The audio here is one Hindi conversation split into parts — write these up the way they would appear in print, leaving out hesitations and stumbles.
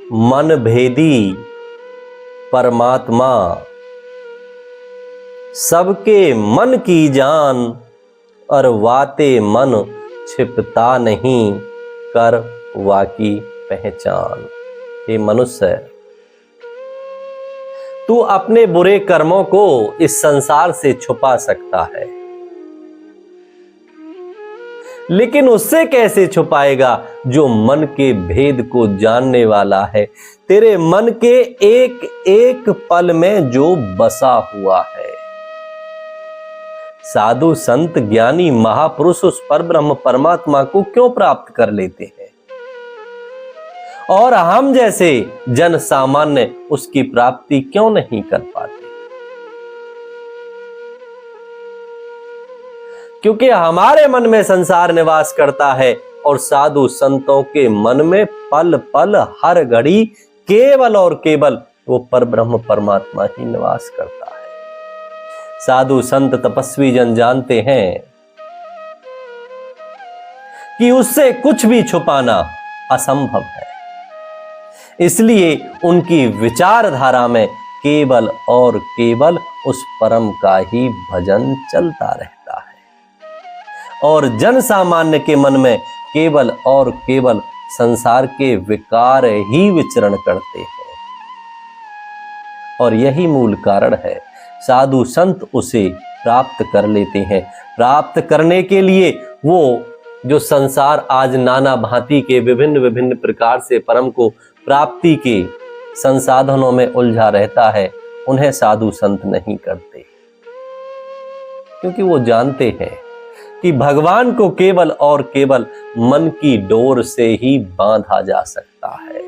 मन भेदी परमात्मा, सबके मन की जान, और वाते मन छिपता नहीं, कर वाकी पहचान। हे मनुष्य, तू अपने बुरे कर्मों को इस संसार से छुपा सकता है, लेकिन उससे कैसे छुपाएगा जो मन के भेद को जानने वाला है, तेरे मन के एक एक पल में जो बसा हुआ है। साधु संत ज्ञानी महापुरुष उस परब्रह्म परमात्मा को क्यों प्राप्त कर लेते हैं, और हम जैसे जन सामान्य उसकी प्राप्ति क्यों नहीं कर पाते? क्योंकि हमारे मन में संसार निवास करता है, और साधु संतों के मन में पल पल हर घड़ी केवल और केवल वो परब्रह्म परमात्मा ही निवास करता है। साधु संत तपस्वी जन जानते हैं कि उससे कुछ भी छुपाना असंभव है, इसलिए उनकी विचारधारा में केवल और केवल उस परम का ही भजन चलता रहता है, और जन सामान्य के मन में केवल और केवल संसार के विकार ही विचरण करते हैं। और यही मूल कारण है साधु संत उसे प्राप्त कर लेते हैं। प्राप्त करने के लिए वो जो संसार आज नाना भांति के विभिन्न विभिन्न प्रकार से परम को प्राप्ति के संसाधनों में उलझा रहता है, उन्हें साधु संत नहीं करते, क्योंकि वो जानते हैं कि भगवान को केवल और केवल मन की डोर से ही बांधा जा सकता है।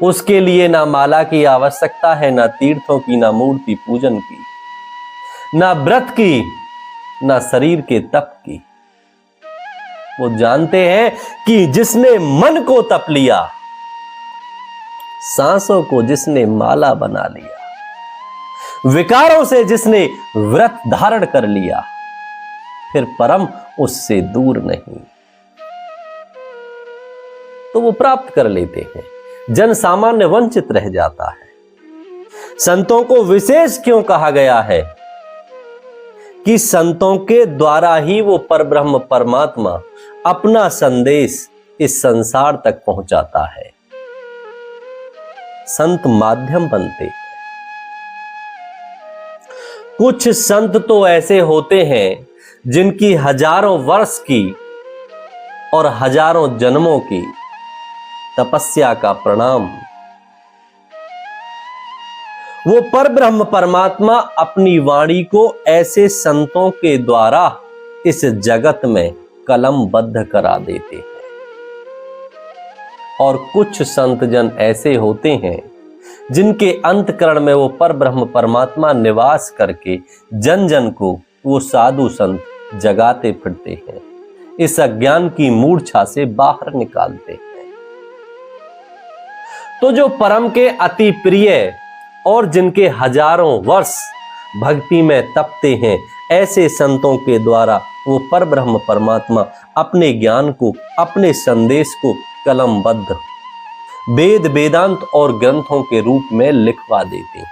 उसके लिए ना माला की आवश्यकता है, ना तीर्थों की, ना मूर्ति पूजन की, ना व्रत की, ना शरीर के तप की। वो जानते हैं कि जिसने मन को तप लिया, सांसों को जिसने माला बना लिया, विकारों से जिसने व्रत धारण कर लिया, फिर परम उससे दूर नहीं। तो वो प्राप्त कर लेते हैं, जन सामान्य वंचित रह जाता है। संतों को विशेष क्यों कहा गया है कि संतों के द्वारा ही वो परब्रह्म परमात्मा अपना संदेश इस संसार तक पहुंचाता है। संत माध्यम बनते हैं। कुछ संत तो ऐसे होते हैं जिनकी हजारों वर्ष की और हजारों जन्मों की तपस्या का प्रणाम वो परब्रह्म परमात्मा अपनी वाणी को ऐसे संतों के द्वारा इस जगत में कलमबद्ध करा देते हैं। और कुछ संत जन ऐसे होते हैं जिनके अंतकरण में वो परब्रह्म परमात्मा निवास करके जन जन को वो साधु संत जगाते फिरते हैं, इस अज्ञान की मूर्छा से बाहर निकालते हैं। तो जो परम के अति प्रिय और जिनके हजारों वर्ष भक्ति में तपते हैं, ऐसे संतों के द्वारा वो परब्रह्म परमात्मा अपने ज्ञान को, अपने संदेश को कलमबद्ध वेद वेदांत और ग्रंथों के रूप में लिखवा देते हैं।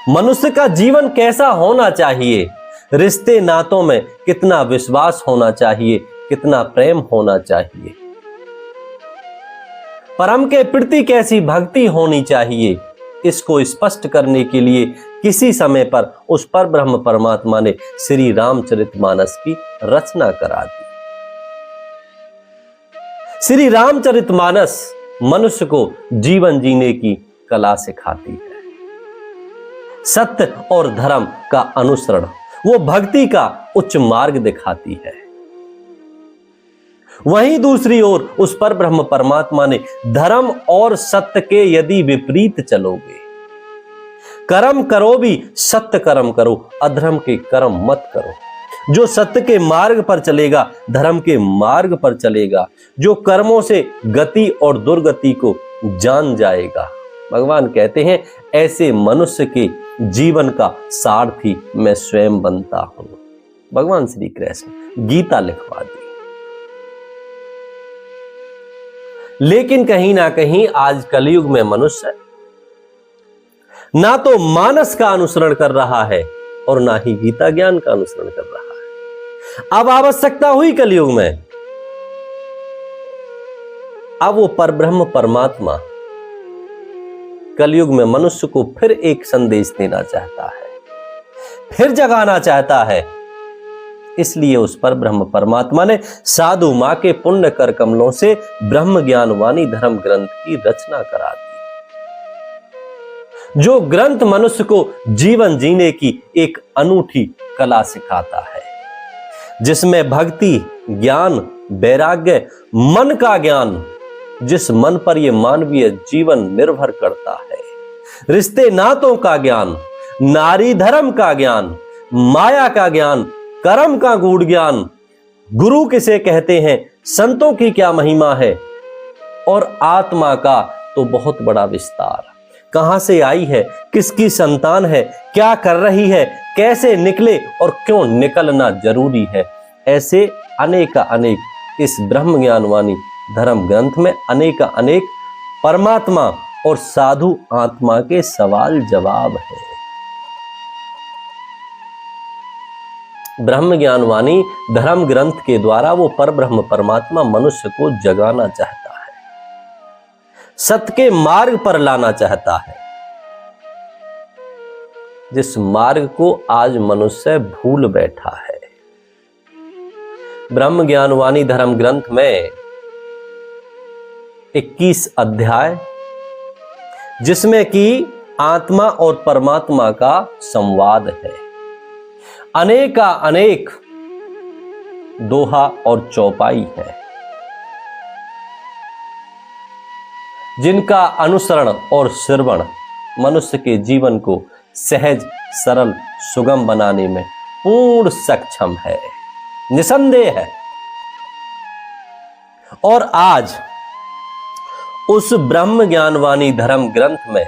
मनुष्य का जीवन कैसा होना चाहिए, रिश्ते नातों में कितना विश्वास होना चाहिए, कितना प्रेम होना चाहिए, परम के प्रति कैसी भक्ति होनी चाहिए, इसको स्पष्ट करने के लिए किसी समय पर उस परब्रह्म परमात्मा ने श्री रामचरितमानस की रचना करा दी। श्री रामचरितमानस मनुष्य को जीवन जीने की कला सिखाती है, सत्य और धर्म का अनुसरण, वो भक्ति का उच्च मार्ग दिखाती है। वहीं दूसरी ओर उस पर ब्रह्म परमात्मा ने धर्म और सत्य के यदि विपरीत चलोगे, कर्म करो भी सत्य कर्म करो, अधर्म के कर्म मत करो। जो सत्य के मार्ग पर चलेगा, धर्म के मार्ग पर चलेगा, जो कर्मों से गति और दुर्गति को जान जाएगा, भगवान कहते हैं ऐसे मनुष्य के जीवन का सारथी मैं स्वयं बनता हूं। भगवान श्री कृष्ण गीता लिखवा दी। लेकिन कहीं ना कहीं आज कलयुग में मनुष्य ना तो मानस का अनुसरण कर रहा है और ना ही गीता ज्ञान का अनुसरण कर रहा है। अब आवश्यकता हुई कलयुग में, अब वो परब्रह्म परमात्मा कलयुग में मनुष्य को फिर एक संदेश देना चाहता है, फिर जगाना चाहता है। इसलिए उस परब्रह्म परमात्मा ने साधु मां के पुण्य कर कमलों से ब्रह्म ज्ञान वाणी धर्म ग्रंथ की रचना करा दी, जो ग्रंथ मनुष्य को जीवन जीने की एक अनूठी कला सिखाता है, जिसमें भक्ति, ज्ञान, वैराग्य, मन का ज्ञान, जिस मन पर यह मानवीय जीवन निर्भर करता है, रिश्ते नातों का ज्ञान, नारी धर्म का ज्ञान, माया का ज्ञान, कर्म का गूढ़ ज्ञान, गुरु किसे कहते हैं, संतों की क्या महिमा है, और आत्मा का तो बहुत बड़ा विस्तार, कहां से आई है, किसकी संतान है, क्या कर रही है, कैसे निकले और क्यों निकलना जरूरी है, ऐसे अनेक इस ब्रह्म ज्ञान वाणी धर्म ग्रंथ में अनेक परमात्मा और साधु आत्मा के सवाल जवाब है। ब्रह्म ज्ञान वाणी धर्म ग्रंथ के द्वारा वो परब्रह्म परमात्मा मनुष्य को जगाना चाहता है, सत्य के मार्ग पर लाना चाहता है, जिस मार्ग को आज मनुष्य भूल बैठा है। ब्रह्म ज्ञान वाणी धर्म ग्रंथ में 21 अध्याय, जिसमें कि आत्मा और परमात्मा का संवाद है, अनेक दोहा और चौपाई है, जिनका अनुसरण और श्रवण मनुष्य के जीवन को सहज, सरल, सुगम बनाने में पूर्ण सक्षम है, निसंदेह है। और आज उस ब्रह्म ज्ञान वाणी धर्म ग्रंथ में,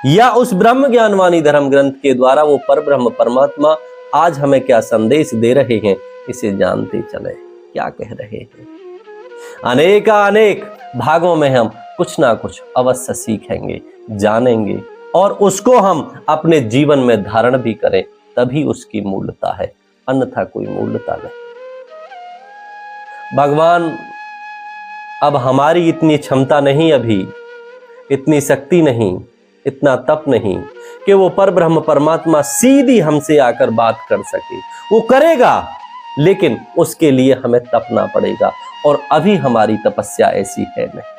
या उस ब्रह्म ज्ञान वाणी धर्म ग्रंथ के द्वारा वो परब्रह्म परमात्मा आज हमें क्या संदेश दे रहे हैं, इसे जानते चले, क्या कह रहे हैं। अनेक भागों में हम कुछ ना कुछ अवश्य सीखेंगे, जानेंगे, और उसको हम अपने जीवन में धारण भी करें, तभी उसकी मूल्यता है, अन्यथा कोई मूल्यता नहीं। भगवान, अब हमारी इतनी क्षमता नहीं, अभी इतनी शक्ति नहीं, इतना तप नहीं कि वो परब्रह्म परमात्मा सीधी हमसे आकर बात कर सके। वो करेगा, लेकिन उसके लिए हमें तपना पड़ेगा, और अभी हमारी तपस्या ऐसी है नहीं।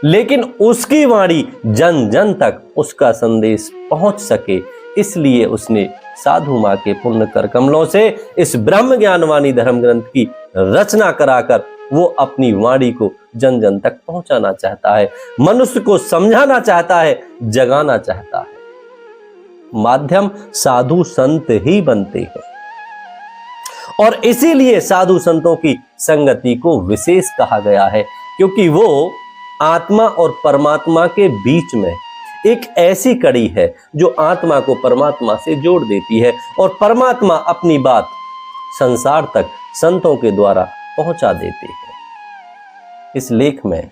लेकिन उसकी वाणी जन जन तक उसका संदेश पहुंच सके, इसलिए उसने साधु मां के पुण्य कर कमलों से इस ब्रह्म ज्ञान वाणी धर्म ग्रंथ की रचना कराकर वो अपनी वाणी को जन जन तक पहुंचाना चाहता है, मनुष्य को समझाना चाहता है, जगाना चाहता है। माध्यम साधु संत ही बनते हैं, और इसीलिए साधु संतों की संगति को विशेष कहा गया है, क्योंकि वो आत्मा और परमात्मा के बीच में एक ऐसी कड़ी है जो आत्मा को परमात्मा से जोड़ देती है, और परमात्मा अपनी बात संसार तक संतों के द्वारा पहुंचा देते हैं। इस लेख में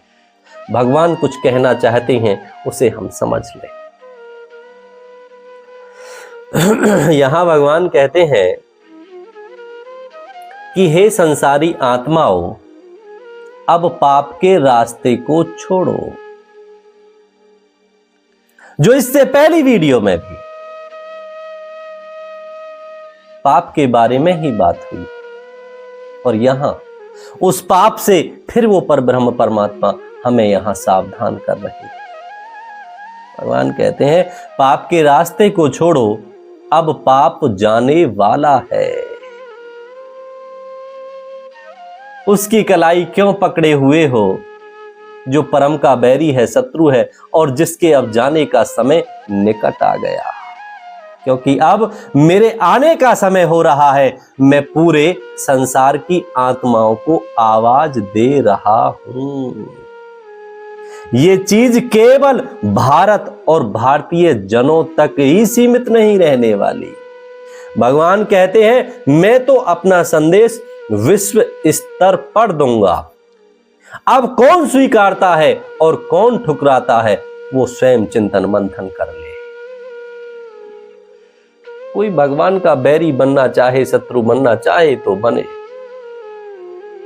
भगवान कुछ कहना चाहते हैं, उसे हम समझ लें। यहां भगवान कहते हैं कि हे संसारी आत्माओं, अब पाप के रास्ते को छोड़ो। जो इससे पहली वीडियो में भी पाप के बारे में ही बात हुई, और यहां उस पाप से फिर वो परब्रह्म परमात्मा हमें यहां सावधान कर रहे हैं। भगवान कहते हैं, पाप के रास्ते को छोड़ो, अब पाप जाने वाला है। उसकी कलाई क्यों पकड़े हुए हो, जो परम का बैरी है, शत्रु है, और जिसके अब जाने का समय निकट आ गया, क्योंकि अब मेरे आने का समय हो रहा है। मैं पूरे संसार की आत्माओं को आवाज दे रहा हूं। ये चीज केवल भारत और भारतीय जनों तक ही सीमित नहीं रहने वाली। भगवान कहते हैं, मैं तो अपना संदेश विश्व स्तर पर दूंगा। अब कौन स्वीकारता है और कौन ठुकराता है, वो स्वयं चिंतन मंथन कर ले। कोई भगवान का बैरी बनना चाहे, शत्रु बनना चाहे तो बने,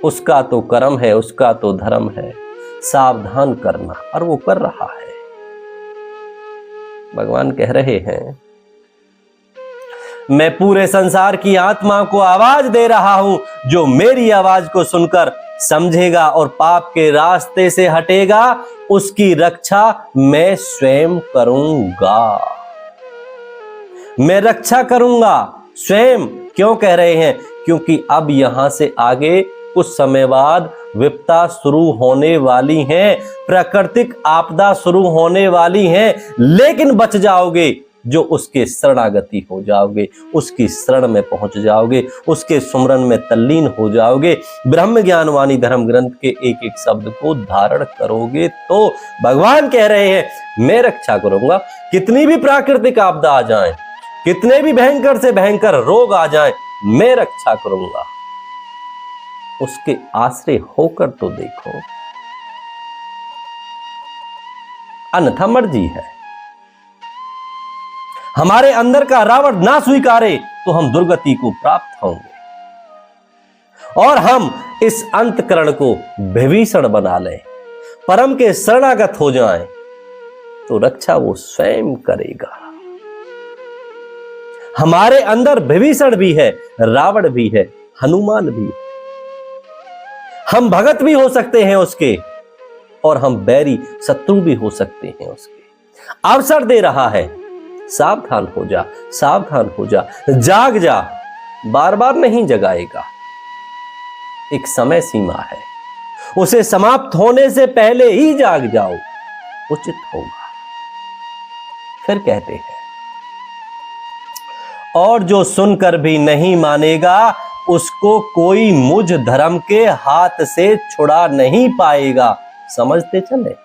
उसका तो कर्म है, उसका तो धर्म है, सावधान करना, और वो कर रहा है। भगवान कह रहे हैं, मैं पूरे संसार की आत्मा को आवाज दे रहा हूं, जो मेरी आवाज को सुनकर समझेगा और पाप के रास्ते से हटेगा, उसकी रक्षा मैं स्वयं करूंगा। मैं रक्षा करूंगा स्वयं। क्यों कह रहे हैं? क्योंकि अब यहां से आगे कुछ समय बाद विपदा शुरू होने वाली है, प्राकृतिक आपदा शुरू होने वाली है, लेकिन बच जाओगे जो उसके शरणागति हो जाओगे, उसकी शरण में पहुंच जाओगे, उसके सुमरन में तल्लीन हो जाओगे, ब्रह्म ज्ञान वाणी धर्म ग्रंथ के एक एक शब्द को धारण करोगे, तो भगवान कह रहे हैं मैं रक्षा करूंगा। कितनी भी प्राकृतिक आपदा आ जाए, कितने भी भयंकर से भयंकर रोग आ जाए, मैं रक्षा करूंगा। उसके आश्रय होकर तो देखो, अन्यथा मर्जी है। हमारे अंदर का रावण ना स्वीकारे तो हम दुर्गति को प्राप्त होंगे, और हम इस अंतकरण को विभीषण बना लें, परम के शरणागत हो जाएं, तो रक्षा वो स्वयं करेगा। हमारे अंदर विभीषण भी है, रावण भी है, हनुमान भी है। हम भगत भी हो सकते हैं उसके, और हम बैरी शत्रु भी हो सकते हैं उसके। अवसर दे रहा है, सावधान हो जा, सावधान हो जा, जाग जा। बार बार नहीं जगाएगा, एक समय सीमा है, उसे समाप्त होने से पहले ही जाग जाओ, उचित होगा। फिर कहते हैं, और जो सुनकर भी नहीं मानेगा, उसको कोई मुझ धर्म के हाथ से छुड़ा नहीं पाएगा। समझते चले,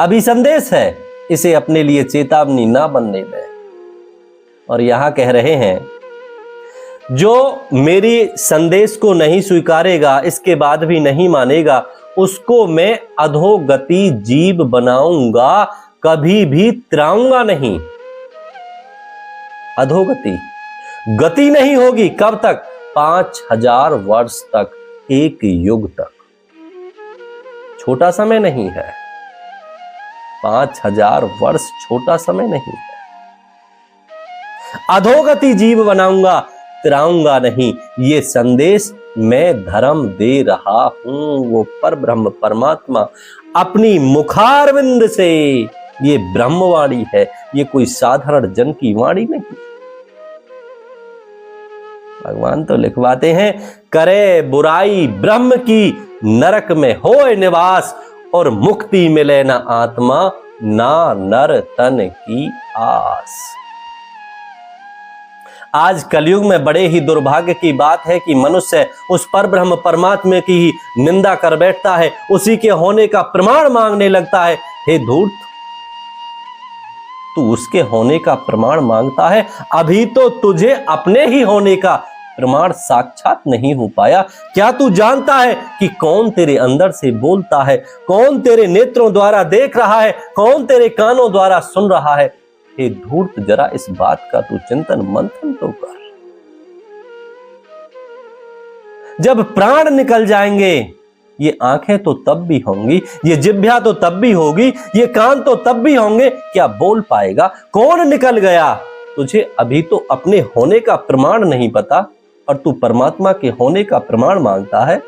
अभी संदेश है, इसे अपने लिए चेतावनी ना बनने दें। और यहां कह रहे हैं, जो मेरी संदेश को नहीं स्वीकारेगा, इसके बाद भी नहीं मानेगा, उसको मैं अधोगति जीव बनाऊंगा, कभी भी त्राऊंगा नहीं। अधोगति गति नहीं होगी। कब तक? 5000 वर्ष तक, एक युग तक। छोटा समय नहीं है, 5000 वर्ष छोटा समय नहीं है। अधोगति जीव बनाऊंगा, त्राऊंगा नहीं, ये संदेश मैं धर्म दे रहा हूं। वो पर ब्रह्म परमात्मा अपनी मुखारविंद से, ये ब्रह्मवाणी है, ये कोई साधारण जन की वाणी नहीं। भगवान तो लिखवाते हैं, करे बुराई ब्रह्म की, नरक में होए निवास, और मुक्ति मिले ना आत्मा, ना नर तन की आस। आज कलयुग में बड़े ही दुर्भाग्य की बात है कि मनुष्य उस पर ब्रह्म परमात्मा की ही निंदा कर बैठता है, उसी के होने का प्रमाण मांगने लगता है। हे धूर्त, तू उसके होने का प्रमाण मांगता है, अभी तो तुझे अपने ही होने का प्रमाण साक्षात नहीं हो पाया। क्या तू जानता है कि कौन तेरे अंदर से बोलता है, कौन तेरे नेत्रों द्वारा देख रहा है, कौन तेरे कानों द्वारा सुन रहा है? हे धूर्त, जरा इस बात का तू चिंतन मंथन तो कर। जब प्राण निकल जाएंगे, ये आंखें तो तब भी होंगी, ये जिह्वा तो तब भी होगी, ये कान तो तब भी होंगे, क्या बोल पाएगा? कौन निकल गया? तुझे अभी तो अपने होने का प्रमाण नहीं पता, और तू परमात्मा के होने का प्रमाण मांगता है।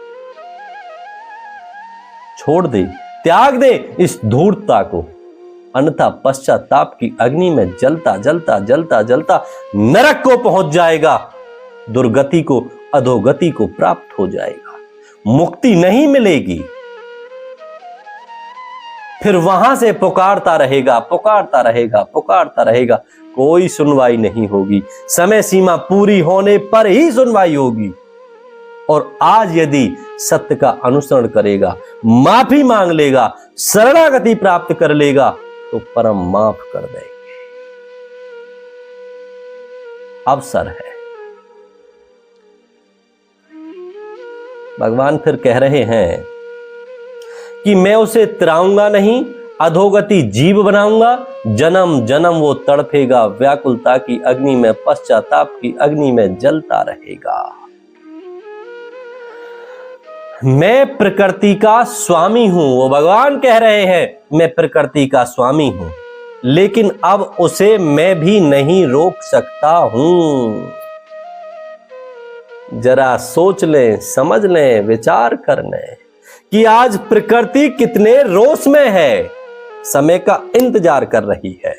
छोड़ दे, त्याग दे इस धूर्तता को, अन्यथा पश्चाताप की अग्नि में जलता जलता जलता जलता नरक को पहुंच जाएगा, दुर्गति को, अधोगति को प्राप्त हो जाएगा, मुक्ति नहीं मिलेगी। फिर वहां से पुकारता रहेगा, पुकारता रहेगा, पुकारता रहेगा, कोई सुनवाई नहीं होगी। समय सीमा पूरी होने पर ही सुनवाई होगी। और आज यदि सत्य का अनुसरण करेगा, माफी मांग लेगा, शरणागति प्राप्त कर लेगा, तो परम माफ कर देंगे। अवसर है, भगवान फिर कह रहे हैं कि मैं उसे तिराऊंगा नहीं, अधोगति जीव बनाऊंगा, जन्म जन्म वो तड़फेगा, व्याकुलता की अग्नि में, पश्चाताप की अग्नि में जलता रहेगा। मैं प्रकृति का स्वामी हूं, वो भगवान कह रहे हैं मैं प्रकृति का स्वामी हूं, लेकिन अब उसे मैं भी नहीं रोक सकता हूं। जरा सोच लें, समझ लें, विचार कर लें कि आज प्रकृति कितने रोष में है, समय का इंतजार कर रही है।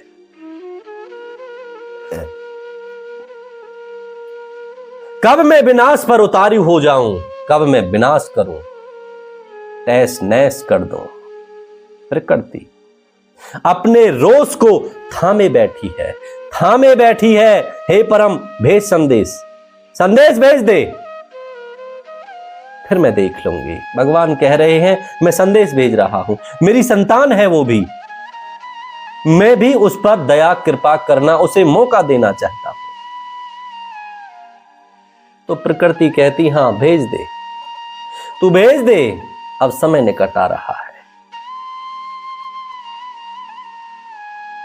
कब मैं विनाश पर उतारू हो जाऊं, कब मैं विनाश करूं, तैस नैस कर दूं। प्रकृति अपने रोष को थामे बैठी है, थामे बैठी है। हे परम, भेज संदेश, संदेश भेज दे, फिर मैं देख लूंगी। भगवान कह रहे हैं मैं संदेश भेज रहा हूं, मेरी संतान है वो भी, मैं भी उस पर दया कृपा करना, उसे मौका देना चाहता हूं। तो प्रकृति कहती हां भेज दे, तू भेज दे, अब समय निकट आ रहा है।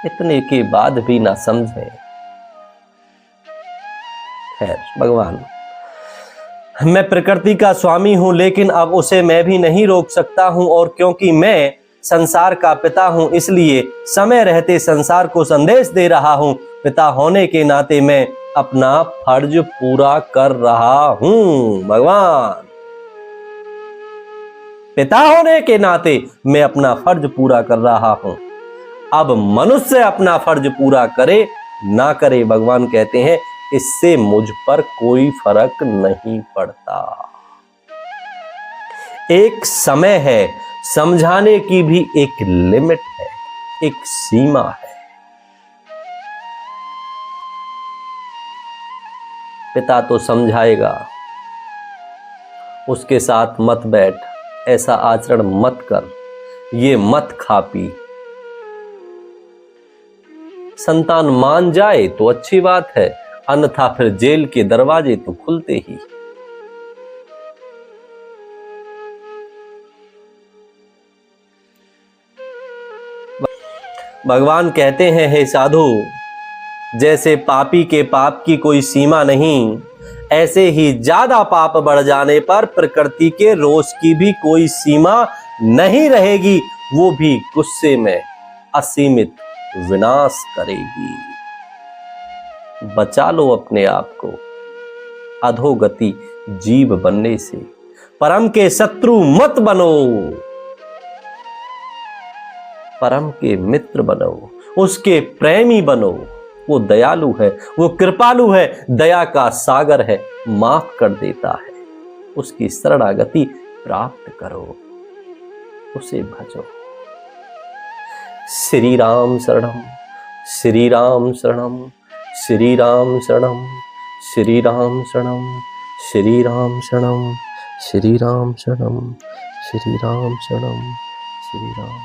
इतने के बाद भी ना समझे। खैर, भगवान मैं प्रकृति का स्वामी हूं, लेकिन अब उसे मैं भी नहीं रोक सकता हूं, और क्योंकि मैं संसार का पिता हूं, इसलिए समय रहते संसार को संदेश दे रहा हूं। पिता होने के नाते मैं अपना फर्ज पूरा कर रहा हूं। भगवान, पिता होने के नाते मैं अपना फर्ज पूरा कर रहा हूं। अब मनुष्य अपना फर्ज पूरा करे ना करे, भगवान कहते हैं इससे मुझ पर कोई फर्क नहीं पड़ता। एक समय है, समझाने की भी एक लिमिट है, एक सीमा है। पिता तो समझाएगा, उसके साथ मत बैठ, ऐसा आचरण मत कर, ये मत खा पी। संतान मान जाए तो अच्छी बात है, अन्यथा फिर जेल के दरवाजे तो खुलते ही। भगवान कहते हैं हे साधु, जैसे पापी के पाप की कोई सीमा नहीं, ऐसे ही ज्यादा पाप बढ़ जाने पर प्रकृति के रोष की भी कोई सीमा नहीं रहेगी, वो भी गुस्से में असीमित विनाश करेगी। बचा लो अपने आप को अधोगति जीव बनने से, परम के शत्रु मत बनो, परम के मित्र बनो, उसके प्रेमी बनो। वो दयालु है, वो कृपालु है, दया का सागर है, माफ कर देता है। उसकी शरणागति प्राप्त करो, उसे भजो। श्री राम शरणम, श्री राम शरणम, श्री राम शरणम, श्री राम शरणम, श्री राम शरणम, श्री राम शरणम, श्री राम शरणम, श्री राम।